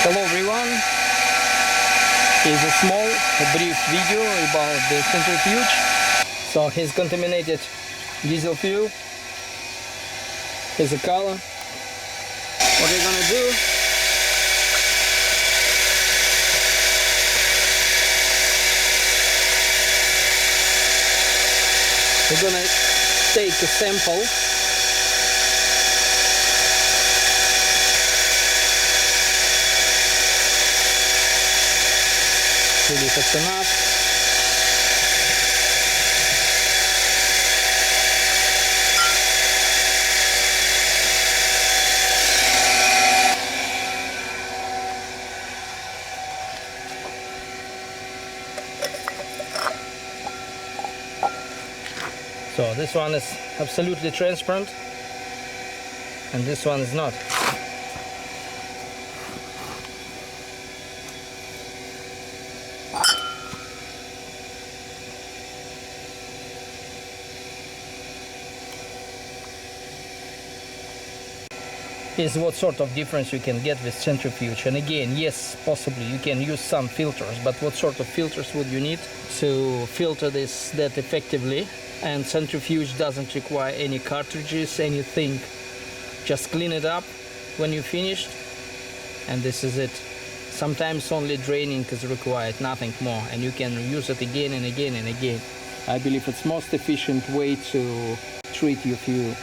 Hello everyone, here's a small, brief video about the centrifuge. So here's contaminated diesel fuel. Here's the color. What we're gonna do, we're gonna take a sample . See if it's enough. So this one is absolutely transparent and this one is not. Here's what sort of difference you can get with centrifuge. And again, yes, possibly you can use some filters, but what sort of filters would you need to filter this that effectively? And centrifuge doesn't require any cartridges, anything. Just clean it up when you're finished, and this is it. Sometimes only draining is required, nothing more, and you can use it again and again and again. I believe it's most efficient way to treat your fuel.